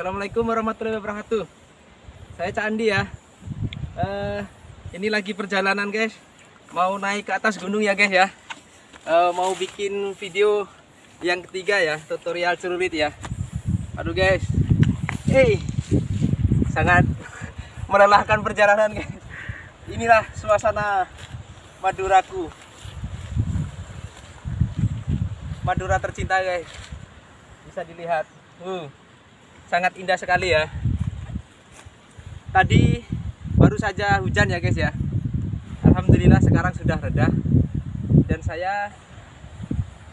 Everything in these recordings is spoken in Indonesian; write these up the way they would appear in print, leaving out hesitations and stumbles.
Assalamualaikum warahmatullahi wabarakatuh. Saya Cak Andi ya. Ini lagi perjalanan guys. Mau naik ke atas gunung ya guys ya. Mau bikin video yang ketiga ya, tutorial celurit ya. Aduh guys, sangat melelahkan perjalanan guys. Inilah suasana Maduraku, Madura tercinta guys. Bisa dilihat, sangat indah sekali ya. Tadi baru saja hujan ya guys ya. Alhamdulillah sekarang sudah reda. Dan saya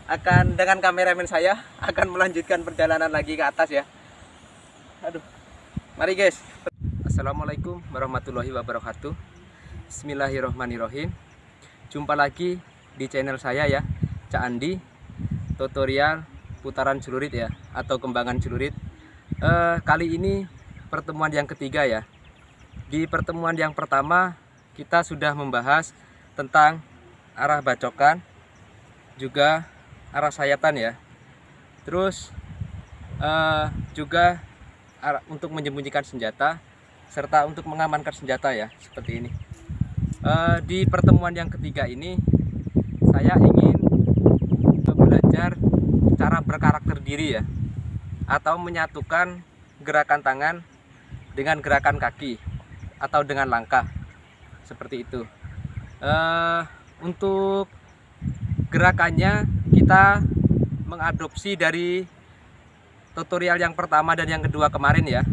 akan dengan kameramen saya akan melanjutkan perjalanan lagi ke atas ya. Aduh, mari guys. Assalamualaikum warahmatullahi wabarakatuh. Bismillahirrohmanirrohim. Jumpa lagi di channel saya ya, Cak Andi, tutorial putaran celurit ya, atau kembangan celurit. Kali ini pertemuan yang ketiga ya. Di pertemuan yang pertama kita sudah membahas tentang arah bacokan, juga arah sayatan ya. Terus juga untuk menyembunyikan senjata serta untuk mengamankan senjata ya, seperti ini. Di pertemuan yang ketiga ini saya ingin belajar cara berkarakter diri ya, atau menyatukan gerakan tangan dengan gerakan kaki atau dengan langkah, seperti itu. Untuk gerakannya kita mengadopsi dari tutorial yang pertama dan yang kedua kemarin ya,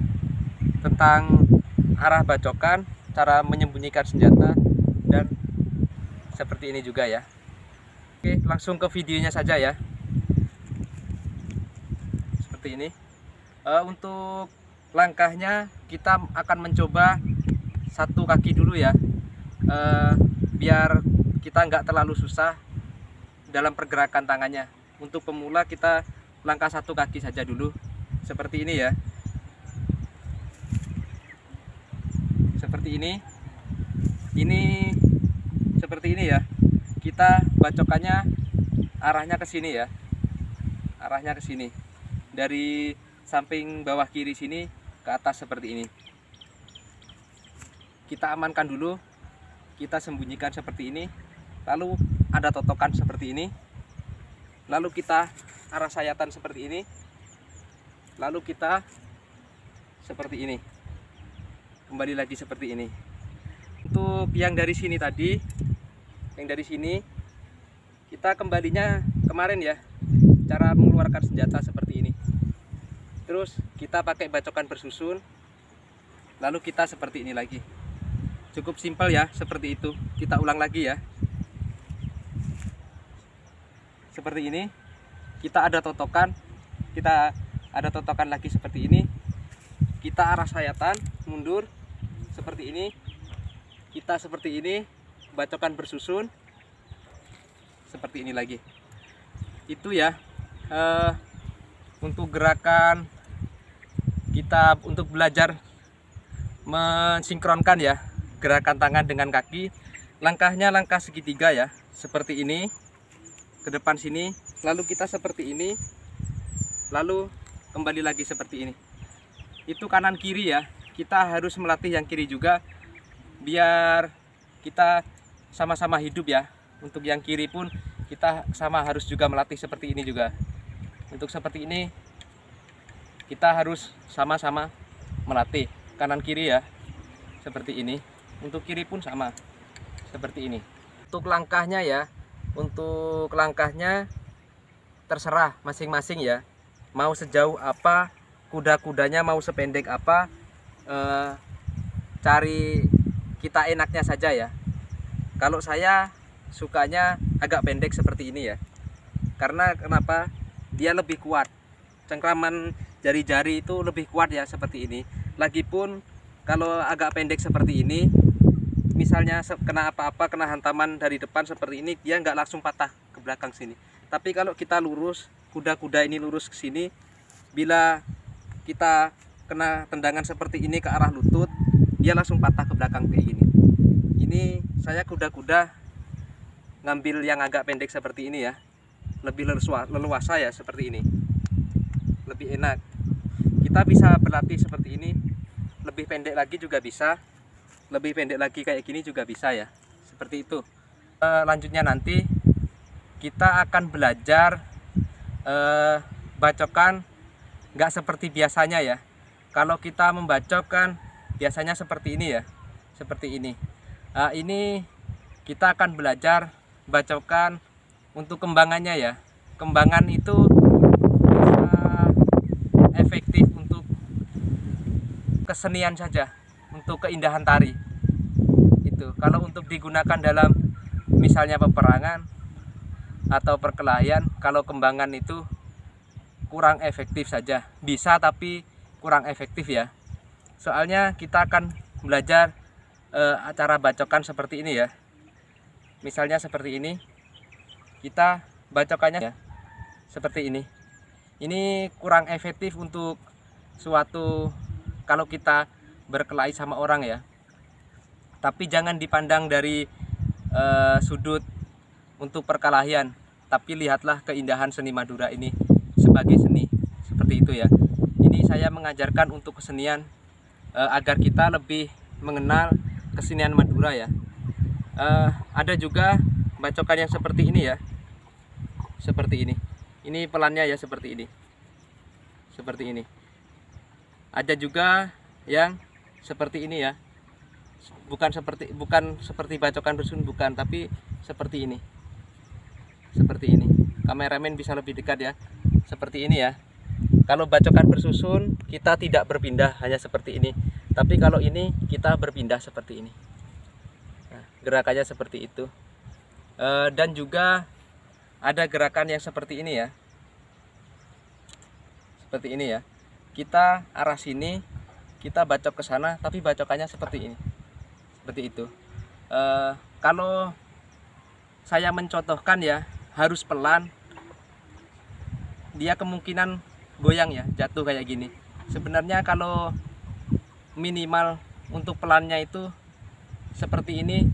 tentang arah bacokan, cara menyembunyikan senjata, dan seperti ini juga ya. Oke, langsung ke videonya saja ya. Seperti ini. Untuk langkahnya kita akan mencoba satu kaki dulu ya, biar kita nggak terlalu susah dalam pergerakan tangannya. Untuk pemula kita langkah satu kaki saja dulu, seperti ini ya. Seperti ini seperti ini ya. Kita bacokannya arahnya ke sini ya, arahnya ke sini, dari samping bawah kiri sini ke atas seperti ini. Kita amankan dulu, kita sembunyikan seperti ini, lalu ada totokan seperti ini, lalu kita arah sayatan seperti ini, lalu kita seperti ini, kembali lagi seperti ini. Untuk yang dari sini tadi, yang dari sini kita kembalinya kemarin ya, cara mengeluarkan senjata seperti ini. Terus kita pakai bacokan bersusun, lalu kita seperti ini lagi. Cukup simpel ya, seperti itu. Kita ulang lagi ya. Seperti ini. Kita ada totokan, kita ada totokan lagi seperti ini. Kita arah sayatan mundur seperti ini. Kita seperti ini, bacokan bersusun seperti ini lagi. Itu ya, untuk gerakan kita untuk belajar mensinkronkan ya, gerakan tangan dengan kaki. Langkahnya langkah segitiga ya, seperti ini, ke depan sini, lalu kita seperti ini, lalu kembali lagi seperti ini. Itu kanan kiri ya, kita harus melatih yang kiri juga, biar kita sama-sama hidup ya. Untuk yang kiri pun kita sama harus juga melatih seperti ini juga. Untuk seperti ini kita harus sama-sama melatih kanan kiri ya, seperti ini. Untuk kiri pun sama, seperti ini. Untuk langkahnya ya, untuk langkahnya terserah masing-masing ya, mau sejauh apa, kuda-kudanya mau sependek apa, cari kita enaknya saja ya. Kalau saya sukanya agak pendek seperti ini ya, karena kenapa? Dia lebih kuat, cengkraman jari-jari itu lebih kuat ya, seperti ini. Lagipun kalau agak pendek seperti ini, misalnya kena apa-apa, kena hantaman dari depan seperti ini, dia nggak langsung patah ke belakang sini. Tapi kalau kita lurus, kuda-kuda ini lurus ke sini, bila kita kena tendangan seperti ini ke arah lutut, dia langsung patah ke belakang kayak gini. Ini saya kuda-kuda ngambil yang agak pendek seperti ini ya, lebih leluasa ya, seperti ini, lebih enak. Kita bisa berlatih seperti ini, lebih pendek lagi juga bisa, lebih pendek lagi kayak gini juga bisa ya, seperti itu. Lanjutnya nanti kita akan belajar bacokan nggak seperti biasanya ya. Kalau kita membacokkan biasanya seperti ini ya, seperti ini. Ini kita akan belajar bacokan untuk kembangannya ya. Kembangan itu efektif untuk kesenian saja, untuk keindahan tari itu. Kalau untuk digunakan dalam misalnya peperangan atau perkelahian, kalau kembangan itu kurang efektif saja. Bisa tapi kurang efektif ya. Soalnya kita akan belajar cara bacokan seperti ini ya. Misalnya seperti ini, kita bacokannya ya seperti ini. Ini kurang efektif untuk suatu kalau kita berkelahi sama orang ya. Tapi jangan dipandang dari sudut untuk perkelahian, tapi lihatlah keindahan seni Madura ini sebagai seni, seperti itu ya. Ini saya mengajarkan untuk kesenian agar kita lebih mengenal kesenian Madura ya. Ada juga bacokan yang seperti ini ya, seperti ini. Ini pelannya ya seperti ini, seperti ini. Ada juga yang seperti ini ya, bukan seperti bacokan bersun, bukan, tapi seperti ini, seperti ini. Kameramen bisa lebih dekat ya, seperti ini ya. Kalau bacokan bersusun kita tidak berpindah, hanya seperti ini. Tapi kalau ini kita berpindah seperti ini. Nah, gerakannya seperti itu. Dan juga ada gerakan yang seperti ini ya, seperti ini ya. Kita arah sini, kita bacok ke sana, tapi bacokannya seperti ini, seperti itu. Kalau saya mencontohkan ya, harus pelan, dia kemungkinan goyang ya, jatuh kayak gini. Sebenarnya kalau minimal untuk pelannya itu seperti ini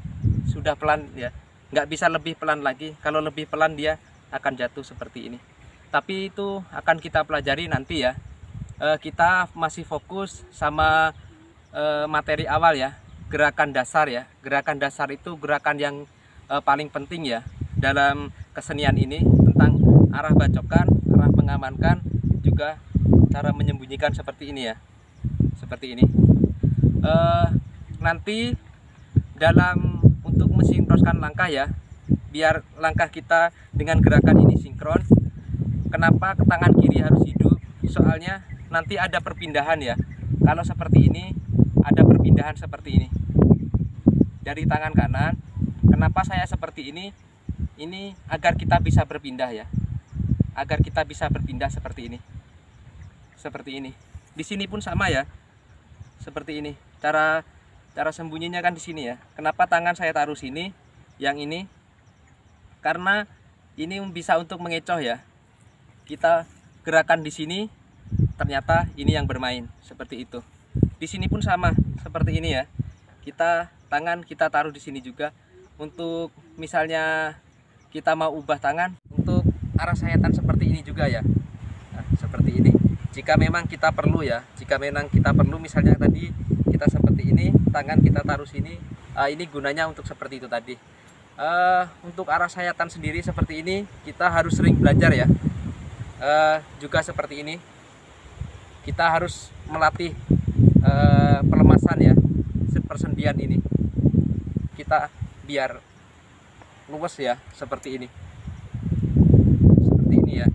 sudah pelan ya, nggak bisa lebih pelan lagi. Kalau lebih pelan dia akan jatuh seperti ini. Tapi itu akan kita pelajari nanti ya. Kita masih fokus sama materi awal ya, gerakan dasar ya. Gerakan dasar itu gerakan yang paling penting ya dalam kesenian ini, tentang arah bacokan, arah mengamankan, juga cara menyembunyikan seperti ini ya, seperti ini. Nanti dalam untuk mensinkronkan langkah ya, biar langkah kita dengan gerakan ini sinkron. Kenapa tangan kiri harus hidup? Soalnya nanti ada perpindahan ya. Kalau seperti ini ada perpindahan seperti ini dari tangan kanan. Kenapa saya seperti ini? Ini agar kita bisa berpindah ya, agar kita bisa berpindah seperti ini, seperti ini. Di sini pun sama ya, seperti ini. Cara sembunyinya kan di sini ya. Kenapa tangan saya taruh sini, yang ini? Karena ini bisa untuk mengecoh ya. Kita gerakan di sini, ternyata ini yang bermain, seperti itu. Di sini pun sama, seperti ini ya. Tangan kita taruh di sini juga. Untuk misalnya kita mau ubah tangan untuk arah sayatan seperti ini juga ya. Nah, seperti ini. Jika memang kita perlu ya, jika memang kita perlu, misalnya tadi kita seperti ini, tangan kita taruh sini, ini gunanya untuk seperti itu tadi. Untuk arah sayatan sendiri seperti ini kita harus sering belajar ya. Juga seperti ini kita harus melatih pelemasan ya, persendian ini kita biar luwes ya, seperti ini, seperti ini ya,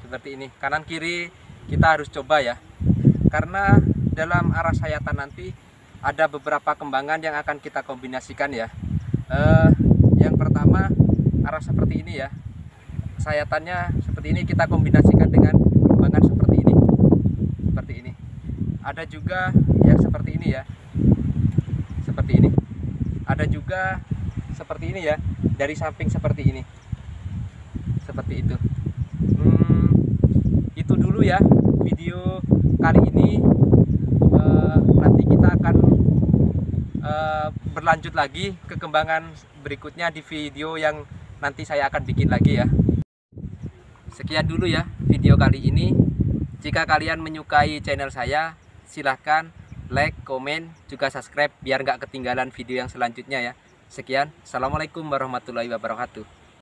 seperti ini. Kanan kiri kita harus coba ya, karena dalam arah sayatan nanti ada beberapa kembangan yang akan kita kombinasikan ya. Yang pertama arah seperti ini ya, sayatannya seperti ini, kita kombinasikan dengan kembangan seperti ini, seperti ini. Ada juga yang seperti ini ya, seperti ini. Ada juga seperti ini ya, dari samping seperti ini, seperti itu. Itu dulu ya video kali ini. Nanti kita akan berlanjut lagi ke kembangan berikutnya di video yang nanti saya akan bikin lagi ya. Sekian dulu ya video kali ini. Jika kalian menyukai channel saya, silahkan like, komen, juga subscribe biar nggak ketinggalan video yang selanjutnya ya. Sekian, Assalamualaikum warahmatullahi wabarakatuh.